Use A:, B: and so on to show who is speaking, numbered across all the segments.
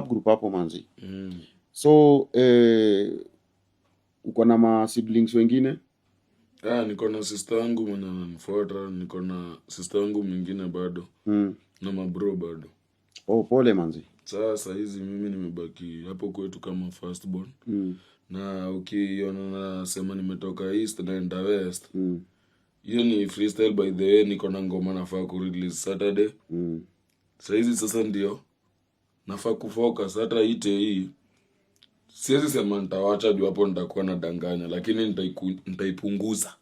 A: group hapo manzi. So uko na ma siblings wengine?
B: Niko na sister yangu mwenye ananifuata, niko na sister yangu mwingine bado. Na mabro bado.
A: Oh, pole manzi.
B: Sasa hizi mimi nimebaki hapo kwetu kama first born. Na ukiona nasema nimetoka east naenda west. Hiyo ni freestyle by the way, niko na ngoma nafaa ku release Saturday. Sasa ndio nafaa kufocus hata ite hii. Siwezi sema nitawacha juu hapo nitakuwa nadanganya, lakini nitaipunguza.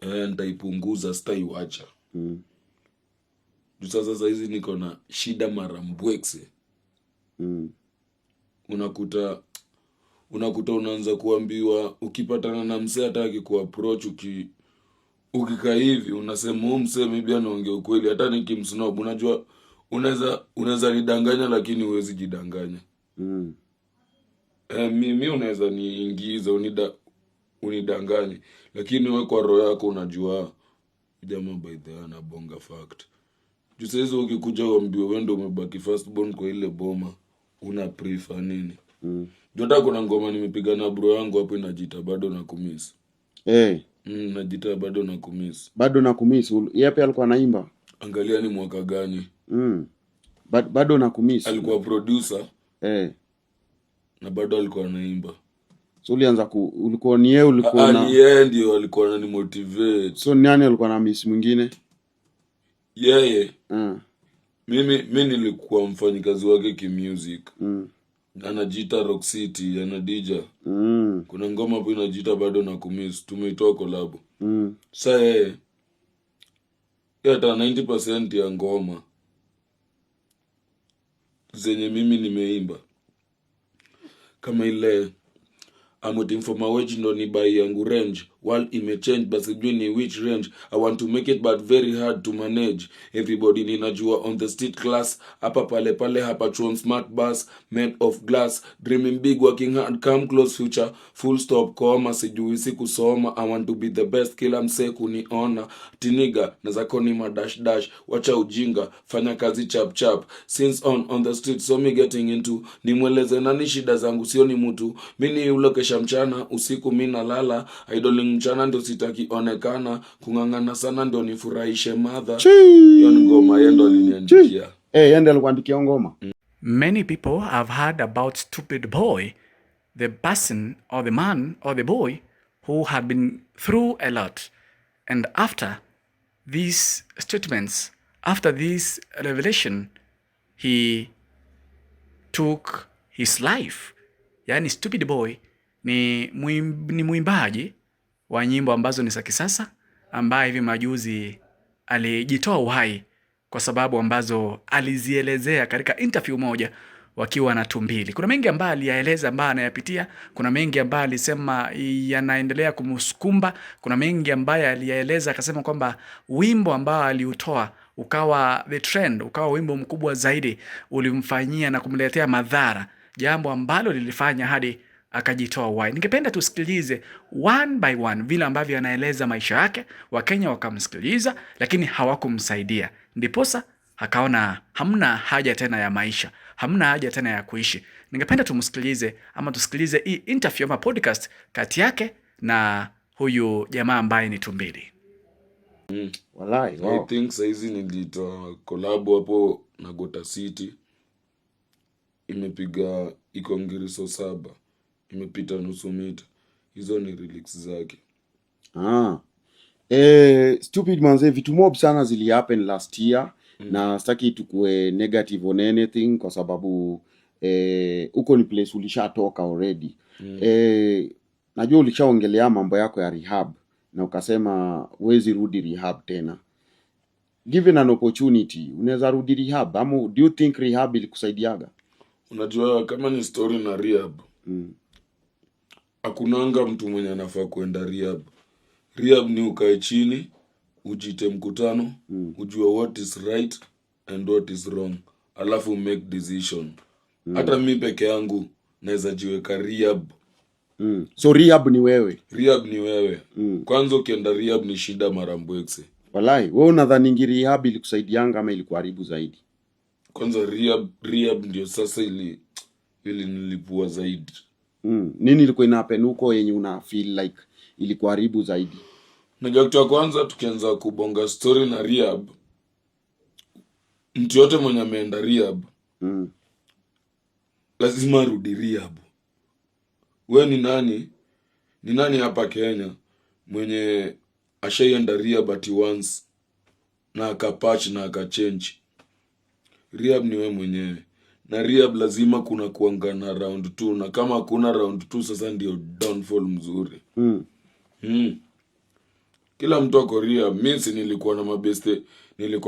B: Nitaipunguza, sitaiwacha. Juu sasa hizi niko na shida mara mbwekse. Unakuta unaanza kuambiwa ukipatana na msee hataki kuapproach, ukikaa hivi unasema huyu msee maybe anaongea ukweli, hata nikimsnob unajua unaweza nidanganya lakini huwezi jidanganya. Mimi unaweza niingiza unidanganye, lakini wewe kwa roho yako unajua jamaa by the way anabonga fact. Juu sasa ukikuja uambiwe wewe ndio umebaki first born kwa ile boma, una prefer nini? Jota kuna ngoma nimepiga na bro yangu hapo inajiita bado na kumiss. Najiita bado na kumiss.
A: Bado na kumiss. Yeye pia alikuwa anaimba.
B: Angalia ni mwaka gani.
A: Bado na kumiss.
B: Alikuwa producer. Na bado alikuwa anaimba.
A: So ulianza ulikuwa ni yeye ulikuwa na.
B: Ni yeye ndio alikuwa ananimotivate.
A: So nani alikuwa na miss mwingine?
B: Yeye. Mimi nilikuwa mfanyikazi wake kimusic. Anajiita Rock City, ana DJ. Kuna ngoma hapo inajiita bado na kumiss, tumeitoa collab. Sasa yeye hata 90% ya ngoma zenye mimi nimeimba kama ile I'm waiting for my wage ndo ni buy yangu range. World imechange but sijui ni which range. I want to make it but very hard to manage. Everybody ninajua on the street class. Hapa pale hapa chuon smart bus made of glass. Dreaming big working hard come close future. Full stop koma sijui sikusoma. I want to be the best kila msee kuniona. Tiniga na zako ni madash. Wacha ujinga fanya kazi chap. Since on the street so me getting into. Nimweleze nani shida zangu sio ni mtu. Mimi ulokesha mchana usiku mimi nalala. Idling mchana ndio sitaki onekana, kungangana sana ndio nifurahishe madha. Hiyo ngoma yendo aliniandikia.
A: Yendo alikuandikia ngoma.
C: Many people have heard about Stupid Boy, the person or the man or the boy who had been through a lot. And after these statements, after this revelation, he took his life. Yani Stupid Boy ni muimbaji wa nyimbo ambazo ni za kisasa, ambaye hivi majuzi alijitoa uhai kwa sababu ambazo alizielezea katika interview moja wakiwa na Tumbili. Kuna mengi ambayo aliyaeleza ambayo anayapitia, kuna mengi ambayo alisema yanaendelea kumsukumba, kuna mengi ambayo aliyaeleza akasema kwamba wimbo ambao aliutoa ukawa the trend, ukawa wimbo mkubwa zaidi, ulimfanyia na kumletea madhara, jambo ambalo lilifanya hadi akajitoa uhai. Ningependa tusikilize one by one vile ambavyo anaeleza maisha yake. Wakenya wakamsikiliza lakini hawakumsaidia. Ndiposa akaona hamna haja tena ya maisha, hamna haja tena ya kuishi. Ningependa tumsikilize ama tusikilize hii interview ama podcast kati yake na huyu jamaa ambaye ni Tumbili.
A: Walai, wow.
B: I think saizi nilitoa collab hapo na Gota City. Imepiga iko ngiriso 7. Imepita nusu mita. Hizo ni lyrics zake.
A: Stupid manze, vitu mob sana zili happen last year. Na sitaki tukue negative on anything kwa sababu uko ni place ulishatoka already. Najua ulishaongelea mambo yako ya rehab na ukasema huwezi rudi rehab tena. Given an opportunity, unaweza rudi rehab ama do you think rehab ilikusaidiaga?
B: Unajua kama ni story na rehab. Hakunanga mtu mwenye anafaa kuenda rehab. Rehab ni ukae chini, ujite mkutano, ujue what is right and what is wrong. Alafu make decision. Hata mimi peke yangu naweza jiweka rehab.
A: So rehab ni wewe?
B: Rehab ni wewe. Kwanza ukienda rehab ni shida mara mbwekse.
A: Walai, wewe unadhani rehab ilikusaidianga ama ilikuharibu zaidi?
B: kwanza rehab ndio sasa ili nilipua zaidi.
A: Nini ilikuwa inahappen huko yenye una feel like ilikuwa haribu zaidi?
B: Najua kitu ya kwanza, tukianza kubonga story na rehab, mtu yote mwenye ameenda rehab lazima arudi rehab. We ni nani hapa Kenya mwenye ashaienda rehab ati once na akapatch na akachange? Rehab ni we mwenyewe, na rehab lazima kuna kuanga na round 2, na kama hakuna round 2 sasa ndio downfall mzuri. Kila mtu ako rehab. Mimi si nilikuwa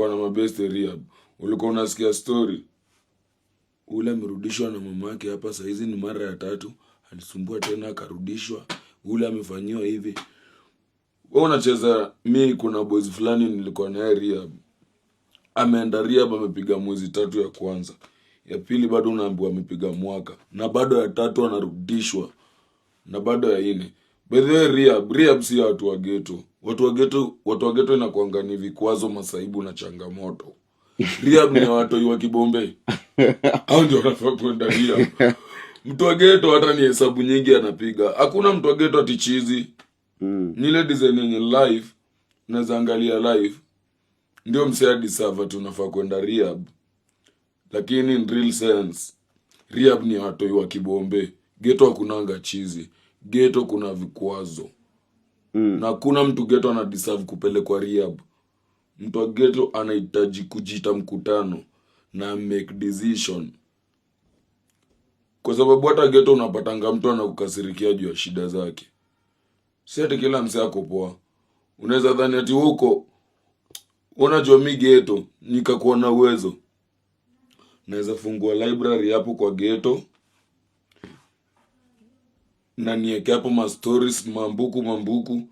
B: na mabeste rehab. Ulikuwa unasikia story, ule amerudishwa na mamake hapa saizi ni mara ya 3, alisumbua tena akarudishwa, ule amefanyiwa hivi. Wewe unacheza. Mimi kuna boys fulani nilikuwa naye rehab, ameenda rehab, amepiga mwezi 3 ya kwanza, ya pili bado unaambiwa amepiga mwaka, na bado ya 3 anarudishwa, na bado ya 4. By the way, rehab si watu wa ghetto. Watu wa ghetto inakuanga ni vikwazo, masaibu na changamoto. Rehab ni watu wa Kibombe. Hao ndio wanafaa kwenda rehab. Mtu wa ghetto hata ni hesabu nyingi anapiga. Hakuna mtu wa ghetto ati chizi. Ni ile design yenye live, unaweza angalia live, ndio msea deserve tunafaa kwenda rehab. Lakini in real sense, rehab ni watu wa Kibombe. Ghetto hakunanga chizi. Ghetto kuna vikwazo. Na kuna mtu ghetto ana deserve kupelekwa rehab. Mtu wa ghetto anahitaji kujita mkutano na make decision. Kwa sababu hata ghetto unapatanga mtu anakukasirikia juu ya shida zake. Si ati kila msee ako poa. Unaweza dhani ati huko unajua mimi ghetto nikakuwa na uwezo, naweza fungua library hapo kwa ghetto na niweke hapo ma stories mambuku.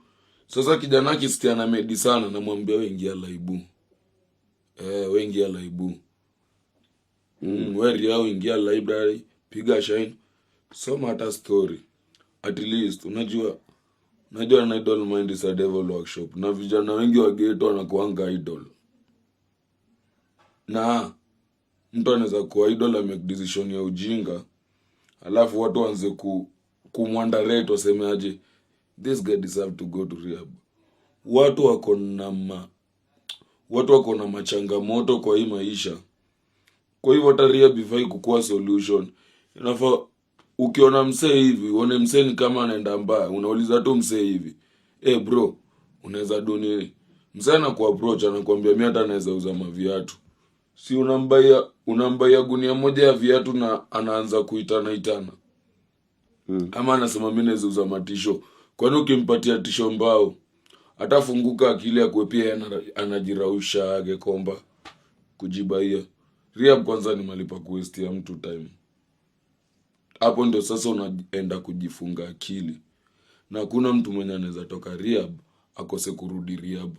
B: Sasa kijana kisikiana medi sana, namwambia wewe ingia laibu. Wewe ingia laibu. Wewe yao ingia library, piga shine, soma hata story. At least unajua na idol mind is a devil workshop, na vijana wengi wa ghetto wanakuanga idol. Na mtu anaweza kuwa idol make decision ya ujinga, alafu watu waanze kumwandarate, waseme aje this guy deserve to go to rehab. Watu wako na machangamoto kwa hii maisha. Kwa hivyo hata rehab ifai kukua solution. Inafaa ukiona msee hivi, uone msee ni kama anaenda mbaya, unauliza tu msee hivi, bro, unaweza do nini? Msee anaku approach, anakuambia mimi hata naweza uza maviatu. Si unambaya gunia moja ya viatu na anaanza kuitana. Ama anasema mimi naweza uza matisho. Kwani ukimpatia tisho mbao, atafunguka akili ya kuepia anajirausha agekomba kujibaia. Rehab kwanza ni malipa kuwaste ya mtu time. Hapo ndio sasa unaenda kujifunga akili. Na hakuna mtu mwenye anaweza toka rehab akose kurudi rehab.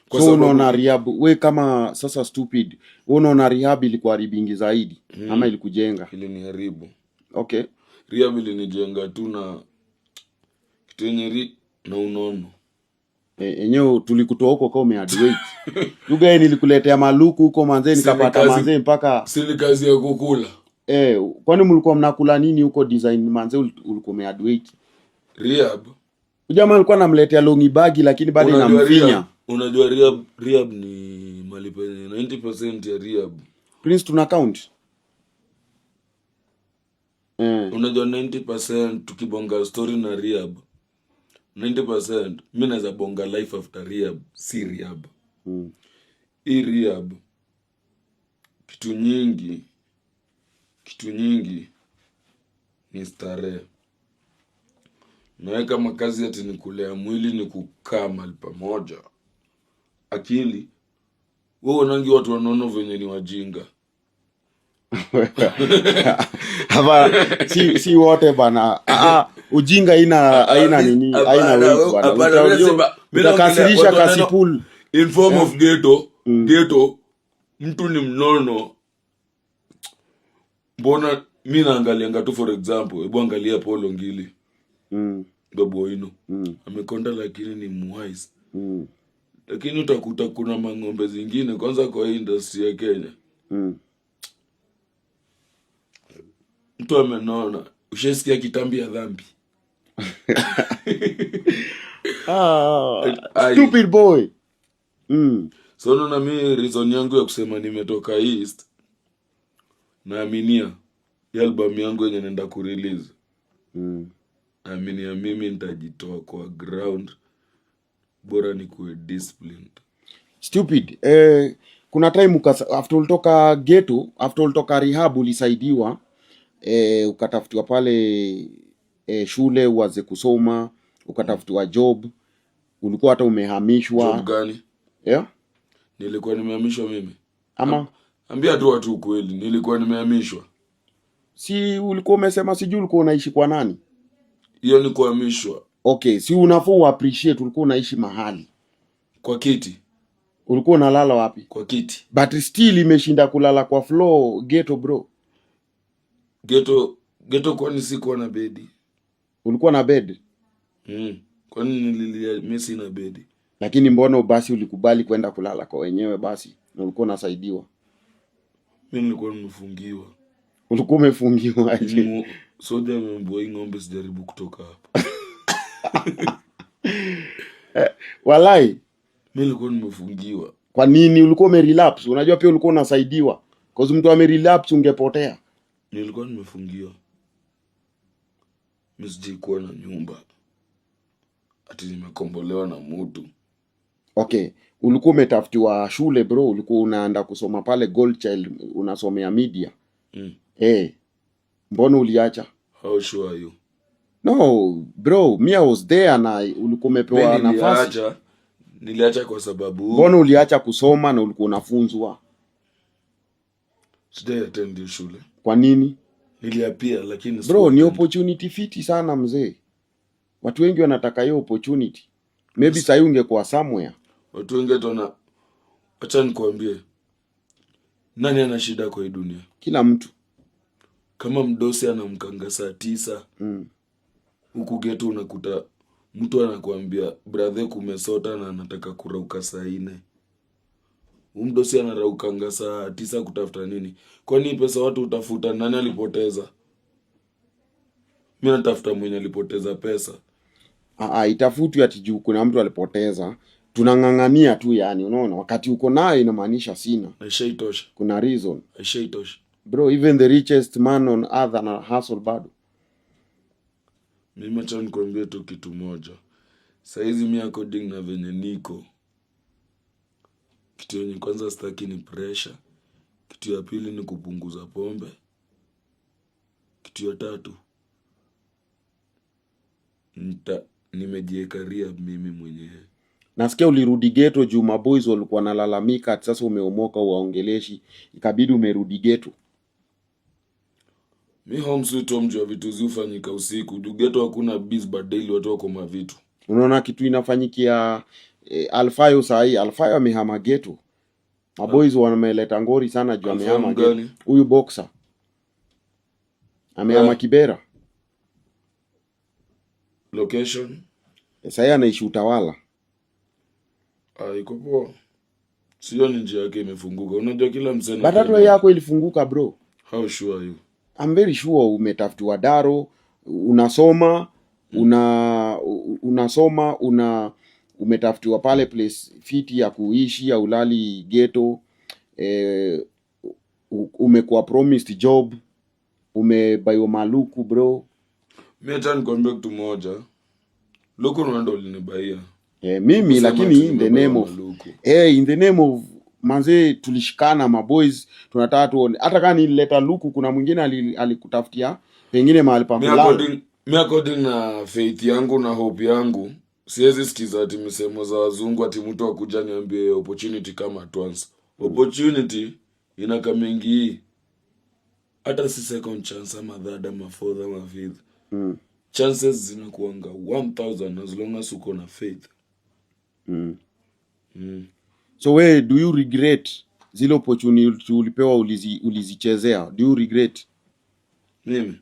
A: Kwa so unaona rehab, we kama sasa stupid, unaona rehab ilikuwa haribingi zaidi ama ilikujenga?
B: Iliniharibu.
A: Okay.
B: Rehab ilinijenga tu na kitu yenye na unono.
A: Enyewe tulikutoa huko kwa umeadweight. Yuga nilikuletea maluku huko manze, nikapata manze mpaka
B: sili kazi ya kukula.
A: Kwani mlikuwa mnakula nini huko design manze, ulikuwa umeadweight?
B: Rehab.
A: Jamaa alikuwa anamletea longi bagi lakini bado inamfinya.
B: Unajua rehab ni malipo 90% ya rehab.
A: Prince tuna count.
B: Unajua 90% tukibonga story na rehab. 90% mimi naweza bonga life after rehab, si rehab. Hii rehab kitu nyingi ni starehe. Naweka makazi ati ni kulea mwili, ni kukaa mahali pamoja. Akili, wewe unangi watu wanono venye ni wajinga.
A: Hapa si wote bana. Ujinga haina nini, haina weight bana. Utakasirisha kasipul
B: in form of ghetto. Mtu ni mnono. Mbona mimi naangalianga tu, for example, hebu angalia Polo Ngili. Babu Owino. Amekonda lakini ni mwise. Lakini utakuta kuna mang'ombe zingine kwanza kwa hii industry ya Kenya. Mtu amenona, ushesikia kitambi ya dhambi.
A: Stupid boy.
B: So naona mimi reason yangu ya kusema nimetoka East, naaminia album yangu yenye naenda kurelease. Naaminia mimi nitajitoa kwa ground, bora nikuwe disciplined.
A: Stupid. Kuna time after ulitoka ghetto, after ulitoka rehab ulisaidiwa, ukatafutiwa pale shule uanze kusoma, ukatafutiwa job, ulikuwa hata umehamishwa.
B: Job gani?
A: Yeah?
B: Nilikuwa nimehamishwa mimi.
A: Ama
B: ambia tu watu ukweli, nilikuwa nimehamishwa.
A: Si ulikuwa umesema sijui ulikuwa unaishi kwa nani?
B: Hiyo ni kuhamishwa.
A: Okay, si unafaa appreciate ulikuwa unaishi mahali.
B: Kwa kiti.
A: Ulikuwa unalala wapi?
B: Kwa kiti.
A: But still imeshinda kulala kwa floor ghetto bro.
B: Ghetto kwani sikuwa na bedi?
A: Ulikuwa na bed?
B: Kwani nililia mimi sina bedi?
A: Lakini mbona basi ulikubali kwenda kulala kwa wenyewe basi? Na ulikuwa unasaidiwa.
B: Mimi nilikuwa nimefungiwa.
A: Ulikuwa umefungiwa aje?
B: Soja amemboi ng'ombe sijaribu kutoka hapa.
A: Walai,
B: mimi nilikuwa nimefungiwa.
A: Kwa nini ulikuwa umerelapse? Unajua pia ulikuwa unasaidiwa. Cause mtu amerelapse ungepotea.
B: Nilikuwa nimefungiwa. Mimi sijikuwa na nyumba. Ati nimekombolewa na mtu.
A: Okay, ulikuwa umetafutiwa shule bro, ulikuwa unaenda kusoma pale Gold Child, unasomea media. Mbona uliacha?
B: How sure are you?
A: No, bro, me I was there na ulikuwa umepewa nafasi.
B: Niliacha kwa sababu.
A: Mbona uliacha kusoma na ulikuwa unafunzwa?
B: Sijai attend shule.
A: Kwa nini?
B: Niliapia lakini
A: bro, ni opportunity fiti sana mzee. Watu wengi wanataka hiyo opportunity. Maybe sasa ungekuwa somewhere.
B: Watu wengi tona. Acha nikwambie. Nani ana shida kwa hii dunia?
A: Kila mtu.
B: Kama mdosi anamkanga saa 9. Huku ghetto unakuta mtu anakuambia brother kumesota na anataka kurauka saa 4. Mdosi anaraukanga saa 9 kutafuta nini? Kwani pesa watu utafuta nani alipoteza? Mimi natafuta mwenye alipoteza pesa.
A: Itafutwi ati juu kuna mtu alipoteza. Tunang'ang'ania tu yani, unaona? Wakati uko nayo inamaanisha sina.
B: Aishaitosha.
A: Kuna reason.
B: Aishaitosha.
A: Bro, even the richest man on earth ana hustle bado.
B: Mimi acha nikwambie tu kitu moja. Saizi mimi according na venye niko. Kitu yenye kwanza sitaki ni pressure. Kitu ya pili ni kupunguza pombe. Kitu ya tatu nimejiekaria mimi mwenyewe.
A: Nasikia ulirudi ghetto juu maboys walikuwa nalalamika ati sasa umeomoka uwaongeleshi, ikabidi umerudi ghetto.
B: Mi home sweet home juu vitu zifanyika usiku. Juu ghetto hakuna biz but daily watu wako mavitu.
A: Unaona kitu inafanyikia Alfayo sahi. Alfayo amehama ghetto. Maboys wameleta ngori sana juu amehama ghetto. Huyu boxer amehama Kibera.
B: Location?
A: Sasa anaishi Utawala.
B: Iko poa. Sio ni njia yake imefunguka. Unajua kila msanii.
A: Batato yako ilifunguka bro.
B: How sure are you?
A: I'm very sure umetafutiwa daro, unasoma, umetafutiwa pale place fiti ya kuishi ya ulali ghetto, umekuwa promised job, umebayo maluku bro.
B: Mimi hata nikwambia kitu moja. Luku ndo ulinibaia.
A: Mimi lakini in the name of in the name of manze tulishikana maboys tunataka tuone hata kama nilileta luku kuna mwingine alikutafutia pengine mahali pa kulala.
B: Mimi according na faith yangu na hope yangu siwezi sikiza ati misemo za wazungu ati mtu akuja niambie opportunity kama once. Opportunity inaka mengi. Hata si second chance ama third ama fourth ama fifth. Chances zinakuanga 1000 as long as uko na faith.
A: So where do you regret zile opportunity ulipewa ulizichezea? Do you regret?
B: Mimi?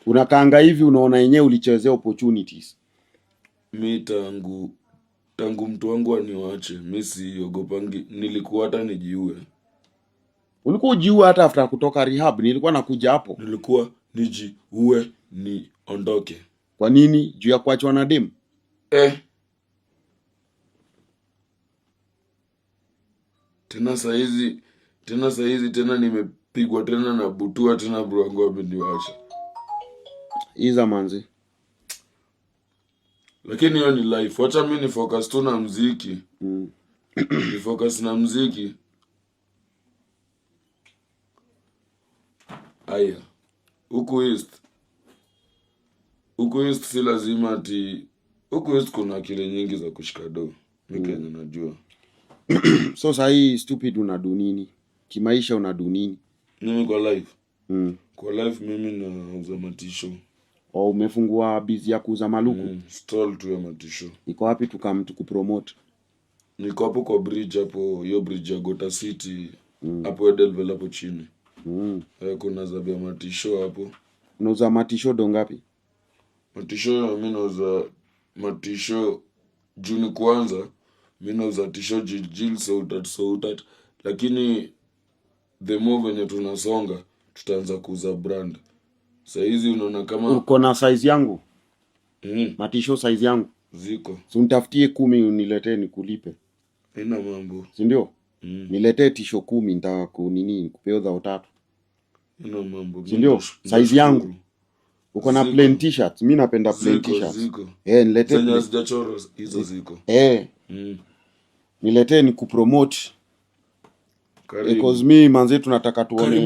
A: Unakaanga hivi unaona yenyewe ulichezea opportunities.
B: Mimi tangu tangu mtu wangu aniwache, mi siogopangi, nilikuwa hata nijiue.
A: Ulikuwa ujiue hata after kutoka rehab? Nilikuwa nakuja hapo.
B: Nilikuwa nijiue niondoke.
A: Kwa nini? Juu ya kuachwa na dem?
B: Tena saizi tena nimepigwa tena na butua tena, bro wangu ameniwacha.
A: Iza manzi.
B: Lakini hiyo ni life. Wacha mimi ni focus tu na muziki. Ni focus na muziki. Aya. Huku East si lazima ati. Huku East kuna akili nyingi za kushika do. Mimi Kenya najua.
A: So sahi stupid unadu nini? Kimaisha unadu nini?
B: Mimi kwa life. Kwa life mimi nauza matisho.
A: Umefungua busy ya kuuza maluku?
B: Stall tu ya matisho.
A: Iko wapi kupromote?
B: Niko hapo kwa bridge hapo, hiyo bridge ya Gota City. Hapo Edelweiss hapo chini. Kuna zabia matisho hapo.
A: Unauza matisho dongapi?
B: Matisho mimi nauza matisho Juni kwanza. Mimi nauza tisho jil sautat. Lakini the more venye tunasonga tutaanza kuuza brand. Saizi unaona kama
A: uko na size yangu? Matisho size yangu
B: ziko.
A: So nitafutie 10 uniletee nikulipe.
B: Haina mambo.
A: Si ndio? Niletee tisho 10 nitakunini kupea za 3.
B: Haina mambo.
A: Si ndio? Size yangu. Uko na plain t-shirts? Mimi napenda plain t-shirts.
B: Ziko.
A: Niletee.
B: Zenye sijachora hizo ziko.
A: Niletee nikupromote.
B: Karibu.
A: Because mimi manze tunataka tuone